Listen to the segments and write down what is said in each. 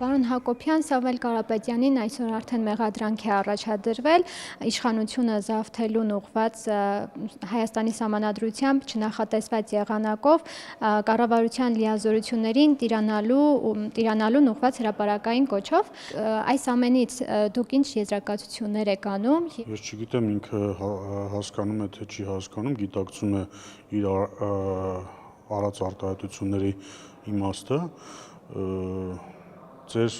Պարոն Հակոբյան, Սամվել Կարապետյանին այսօր արդեն մեղադրանք է առաջադրվել իշխանությունը զավթելուն ուղղված Հայաստանի Սահմանադրությամբ չնախատեսված եղանակով կառավարության լիազորություններին տիրանալուն ուղղված հրապարակային կոչով։ Այս ամենից դուք ինչ եզրակացություններ եք անում։ Ես չգիտեմ ինքը հասկանում է թե չի հասկանում, գիտակցում է իր արած արտահայտությունների իմաստը։ Ձեր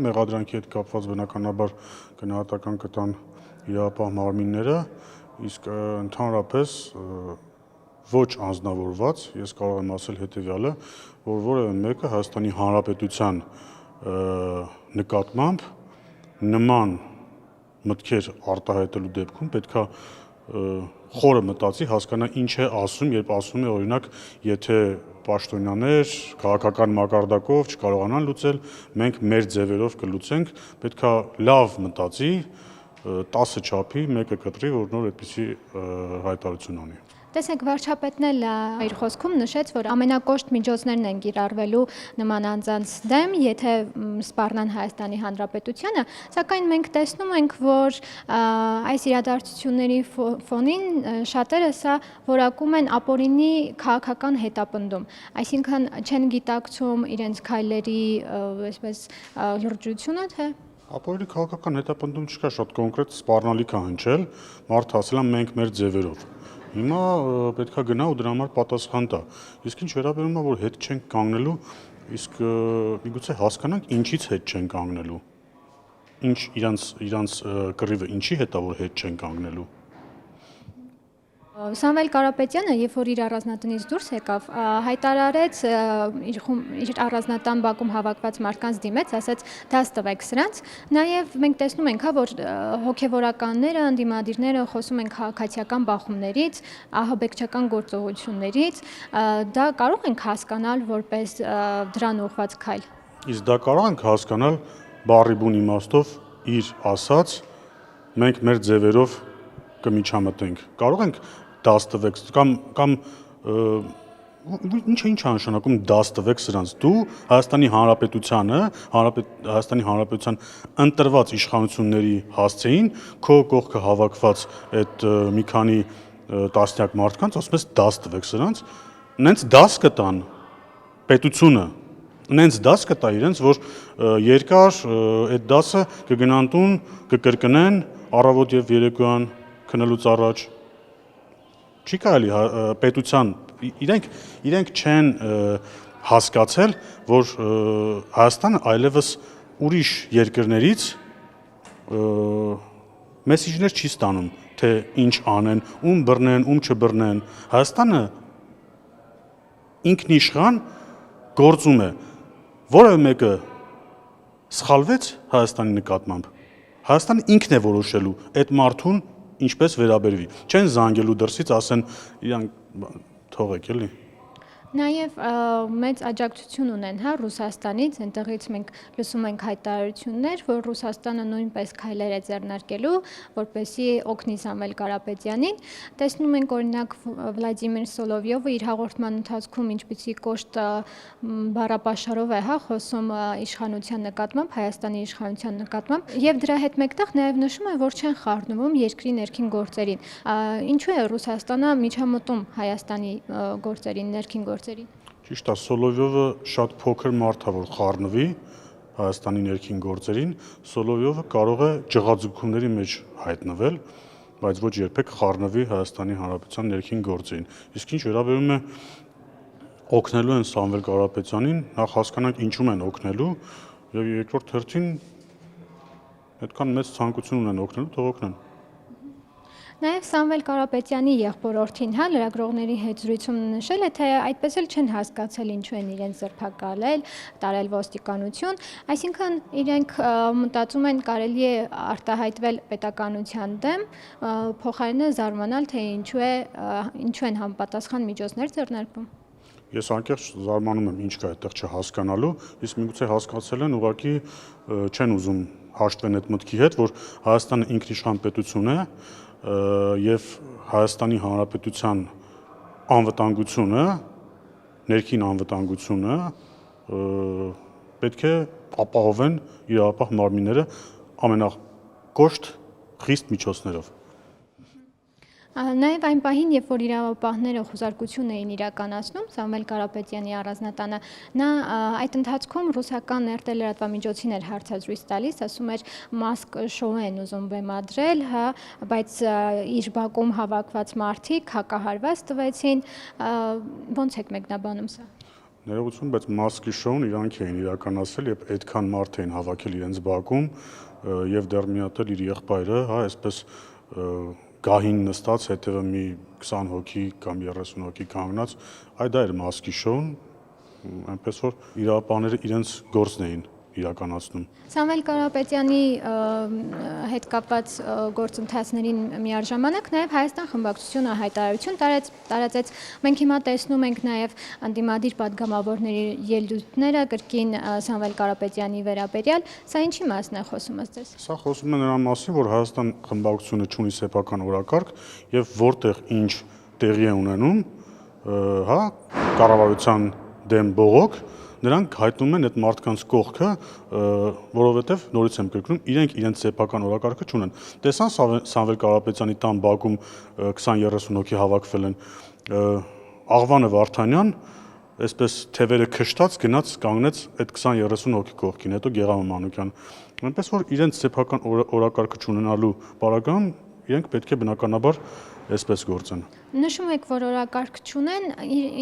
մեղադրանքի հետ կապված բնականաբար գնահատական կտան իրավապահ մարմինները, իսկ ընդհանրապես ոչ անձնավորված ես կարող եմ ասել հետևյալը, որ որևէ մեկը Հայաստանի Հանրապետության նկատմամբ նման մտքեր արտահայտելու դեպքում պետքա խորը մտածի, հասկանա ինչ է ասում, երբ ասում է օրինակ, եթե պաշտոնյաներ քաղաքական մակարդակով չկարողանան լուծել, մենք մեր ձևերով կլուծենք, պետքա լավ մտածի, 10 չափի մեկը կտրի, որ նոր այդպիսի հայտարարություն անի։ Տեսեք, վարչապետն էլ իր խոսքում նշեց, որ ամենակոշտ միջոցներն են կիրառվելու նման անձանց դեմ, եթե սպառնան Հայաստանի Հանրապետությանը, սակայն մենք տեսնում ենք, որ այս իրադարձությունների ֆոնին շատերը սա որակում են ապօրինի քաղաքական հետապնդում, այսինքն չեն գիտակցում իրենց քայլերի այսպես լրջությունը, թե ապօրինի քաղաքական հետապնդում չկա, շատ կոնկրետ սպառնալիք է հնչել, մարդը ասել է մենք մեր ձևերով։ Հիմա պետքա գնա ու դրա համար պատասխան տա։ Իսկ ինչ վերաբերում է, որ հետ չենք կանգնելու, իսկ միգուցե հասկանանք ինչից հետ չեն կանգնելու։ Ինչ իրանց կռիվը ինչի հետ է, որ հետ չեն կանգնելու։ Սամվել Կարապետյանը, երբ որ իր առանձնատնից դուրս եկավ, հայտարարեց իր առանձնատան բակում հավաքված մարդկանց դիմեց, ասաց դաս տվեք սրանց, նաև մենք տեսնում ենք, որ հոգևորականները, ընդդիմադիրները խոսում են քաղաքացիական բախումներից, ահաբեկչական գործողություններից, դա կարող ենք հասկանալ որպես դրան ուղղված քայլ։ Իսկ դա կարող ենք հասկանալ բառի բուն իմաստով իր ասած մենք մեր ձևերով կմիջամտենք։ Կարող ենք դաս տվեք կամ ինչ է նշանակում դաս տվեք սրանց։ Դու Հայաստանի Հանրապետությանը, Հայաստանի Հանրապետության ընտրված իշխանությունների հասցեին քո կողքը հավաքված այդ մի քանի տասնյակ մարդկանց ասում ես դաս տվեք սրանց, նենց դաս կտան պետությունը, նենց դաս կտա իրենց, որ երկար այդ դասը կգնան տուն, կկրկնեն առավոտ եւ երեկոյան քնելուց առաջ։ Չի կարելի պետության իրենք չեն հասկացել, որ Հայաստանը այլևս ուրիշ երկրներից մեսիջներ չի ստանում, թե ինչ անեն, ում բռնեն, ում չբռնեն։ Հայաստանը ինքնիշխան գործում է։ Որևէ մեկը սխալվեց Հայաստանի նկատմամբ, Հայաստանը ինքն է որոշելու այդ մարդուն ինչպես վերաբերվի։ Չեն զանգելու դրսից, ասեն իրանք թողեք էլի։ Նաև մեծ աջակցություն ունեն Ռուսաստանից, այնտեղից մենք լսում ենք հայտարարություններ, որ Ռուսաստանը նույնպես քայլեր է ձեռնարկելու, որպեսզի օգնի Սամվել Կարապետյանին։ Տեսնում ենք օրինակ Վլադիմիր Սոլովյովը իր հաղորդման ընթացքում ինչպիսի կոշտ բառապաշարով է խոսում իշխանության նկատմամբ, Հայաստանի իշխանության նկատմամբ, եւ դրա հետ մեկտեղ նաև նշում է, որ չեն խառնվում երկրի ներքին գործերին։ Ինչու է Ռուսաստանը միջամտում Հայաստանի գործերին, ներքին գործերին։ Ճիշտ է, Սոլովյովը շատ փոքր մարդ է, որ խառնվի Հայաստանի ներքին գործերին, Սոլովյովը կարող է ջղաձգումների մեջ հայտնվել, բայց ոչ երբեք խառնվի Հայաստանի Հանրապետության ներքին գործերին։ Իսկ ինչ վերաբերում է օգնելու են Սամվել Կարապետյանին, նախ հասկանանք ինչու են օգնելու, եւ երկրորդ հերթին այդքան մեծ ցանկություն ունեն օգնելու, թող օգնեն։ Նաև Սամվել Կարապետյանի եղբորորդին լրագրողների հետ զրույցում նշել է, թե այդպես էլ չեն հասկացել ինչու են իրենց ձերբակալել, տարել ոստիկանություն, այսինքն իրենք մտածում են կարելի է արտահայտվել պետականության դեմ, փոխարենը զարմանալ, թե ինչու են համապատասխան միջոցներ ձեռնարկվում։ Ես անկեղծ զարմանում եմ ինչ կա այդտեղ չհասկանալու, իսկ միգուցե հասկացել են, ուղղակի չեն ուզում հաշտվեն այդ մտքի հետ, որ Հայաստանը ինքնիշխան պետություն է եւ Հայաստանի Հանրապետության անվտանգությունը, ներքին անվտանգությունը պետք է ապահովեն իրավապահ մարմինները ամենակոշտ խիստ միջոցներով։ Նաև այն պահին, երբ որ իրավապահները խուզարկություն էին իրականացնում Սամվել Կարապետյանի առանձնատանը, նա այդ ընթացքում ռուսական արտահայտչություններին էր հարցազրույց տալիս, ասում էր մասկ շոու են ուզում բեմադրել, հա, բայց իր բակում հավաքված մարդիկ հակահարված տվեցին, ո՞նց եք մեկնաբանում սա։ Ներողություն, բայց մասկի շոուն իրանք էին իրականացրել, երբ այդքան մարդ էին հավաքել իրենց բակում եւ դեռ մի հատ էլ իր եղբայրը, հա, այսպես գահին նստած հետևը մի 20 հոգի կամ 30 հոգի կանգնած, դա էր մասկի շոուն, այնպես որ իրավապահները իրենց գործն էին իրականացնում։ Սամվել Կարապետյանի հետ կապված գործընթացներին միաժամանակ նաև Հայաստան խմբակցությունը հայտարարություն տարածեց։ Մենք հիմա տեսնում ենք նաև անդիմադիր падգամավորների ելույթները կրկին Սամվել Կարապետյանի վերաբերյալ, սա ինչի մասն է խոսում ըստ ձեզ։ Սա խոսում է նրա մասին, որ Հայաստան խմբակցությունը ունի սեփական օրակարգ եւ որտեղ ինչ տեղի է ունենում, հա, կառավարության դեմ բողոք նրանք հայտնում են այդ մարդկանց կողքը, որովհետև նորից եմ կրկնում, իրենք իրենց սեփական օրակարգը չունեն։ Տեսան Սամվել Կարապետյանի տան բակում 20-30 հոգի հավաքվել են, Աղվանը Վարդանյան, այսպես թևերը քշտած գնաց կանգնեց այդ 20-30 հոգի կողքին, հետո Գեղամ Մանուկյան։ Այնպես որ իրենց սեփական օրակարգը չունենալու պարագայում իրենք պետք է բնականաբար այսպես գործեն։ Նշում եք, որ օրակարգ չունեն,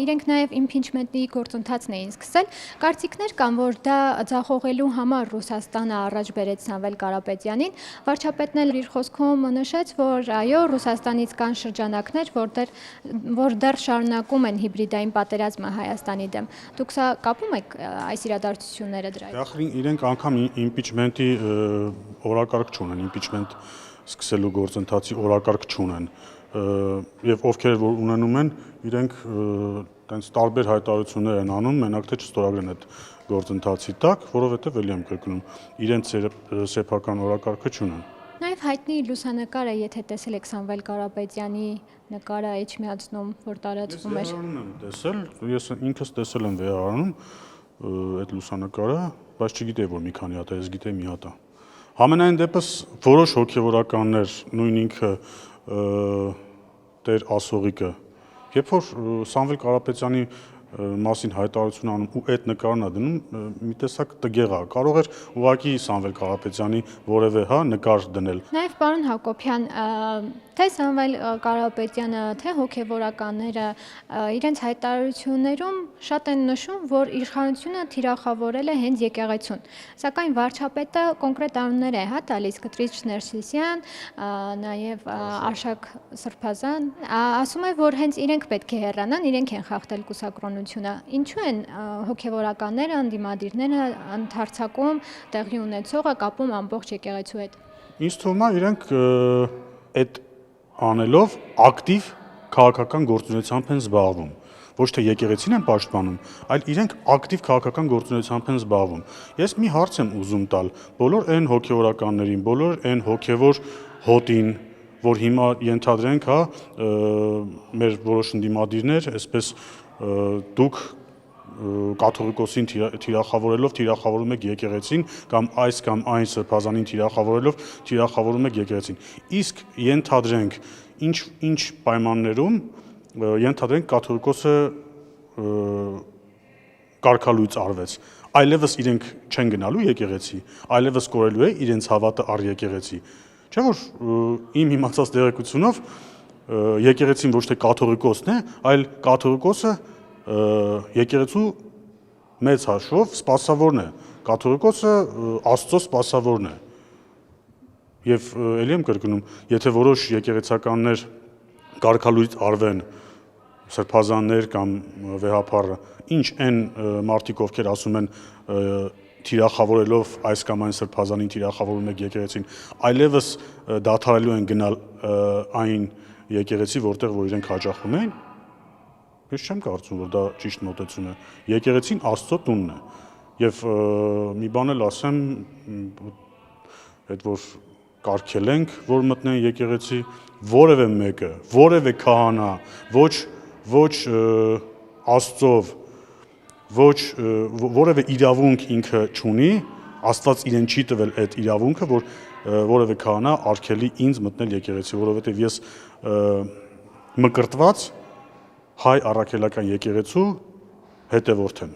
իրենք նաև իմպիչմենտի գործընթացն էին սկսել։ Կարծիքներ կան, որ դա ձախողելու համար Ռուսաստանը առաջ բերեց Սամվել Կարապետյանին։ Վարչապետն էլ իր խոսքում նշեց, որ այո, Ռուսաստանից կան շրջանակներ, որ դեռ շարունակում են հիբրիդային պատերազմը Հայաստանի դեմ։ Դուք սա կապում եք այս իրադարձությունները դրա հետ։ Ախր իրենք անգամ իմպիչմենտի օրակարգ չունեն, իմպիչմենտ սկսելու գործընթացի օրակարգ չունեն։ Եվ ովքեր որ ունենում են, իրենք տենց տարբեր հայտարարություններ են անում, մենակ թե չստորագրեն այդ գործընթացի տակ, որովհետև էլի եմ կրկնում, իրենց սեփական օրակարգը չունեն։ Նաև հայտնի լուսանկարը, եթե տեսել եք Սամվել Կարապետյանի նկարը Էջմիածնում, որ տարածվում էր։ Ես ինքս տեսել եմ Վեհարանում այդ լուսանկարը, բայց չգիտեի որ մի քանի հատ է, ես գիտեի մի հատ է։ Համենայն դեպս որոշ հոգևորականներ, նույն ինքը Տեր Ասողիկը, երբ որ Սամվել Կարապետյանի մասին հայտարարություն անում ու այդ նկարն է դնում, մի տեսակ տգեղ է, կարող էր ուղղակի Սամվել Կարապետյանի որևէ նկար դնել։ Նաև պարոն Հակոբյան, թե Սամվել Կարապետյանը, թե հոգևորականները իրենց հայտարարություններում շատ են նշում, որ իշխանությունը թիրախավորել է հենց եկեղեցուն։ Սակայն վարչապետը կոնկրետ անուններ է տալիս, Կտրիչ Ներսիսյան, նաև Արշակ Սրբազան, ասում է, որ հենց իրենք պետք է հեռանան, իրենք են խախտել կուսակրոնությունը։ Ինչու են հոգևորականները, անդիմադիրները ընդհարցակում տեղի ունեցողը կապում ամբողջ եկեղեցու հետ։ Ինձ թվում է իրենք այդ անելով ակտիվ քաղաքական գործունեությամբ են զբաղվում։ Ոչ թե եկեղեցին են պաշտպանում, այլ իրենք ակտիվ քաղաքական գործունեությամբ են զբաղվում։ Ես մի հարց եմ ուզում տալ բոլոր այն հոգևորականներին, բոլոր այն հոգևոր հոտին, որ հիմա ենթադրենք, մեր որոշ ընդդիմադիրներ, այսպես դուք կաթողիկոսին թիրախավորելով թիրախավորում եք եկեղեցին կամ այն սրբազանին թիրախավորելով թիրախավորում եք եկեղեցին։ Իսկ ենթադրենք ինչ պայմաններում ենթադրենք կաթողիկոսը կարգալույծ արվեց, այլևս իրենք չեն գնալու եկեղեցի, այլևս կորելու է իրենց հավատը առ եկեղեցի։ Չէ՞ որ իմ իմացած տեղեկությունով եկեղեցին ոչ թե կաթողիկոսն է, այլ կաթողիկոսը եկեղեցու մեծ հաշվով սպասավորն է, կաթողիկոսը Աստծո սպասավորն է։ Եվ ելի եմ կրկնում, եթե որոշ եկեղեցականներ կարգալույծ արվեն, սրբազաններ կամ վեհափառը, ինչ այն մարդիկ, ովքեր ասում են թիրախավորելով այս կամ այն սրբազանին թիրախավորում եք եկեղեցին, այլևս դադարելու են գնալ այն եկեղեցի, որտեղ որ իրենք հաճախում են, ես չեմ կարծում, որ դա ճիշտ մոտեցում է։ Եկեղեցին Աստծո տունն է։ Եվ մի բան էլ ասեմ, այդ որ կարգել ենք, որ մտնեն եկեղեցի, որևէ մեկը, որևէ քահանա, ոչ Աստծով ոչ որևէ իրավունք ինքը չունի, Աստված իրեն չի տվել այդ իրավունքը, որ որևէ քահանա արգելի ինձ մտնել եկեղեցի, որովհետև ես մկրտված հայ առաքելական եկեղեցու հետևորդ եմ։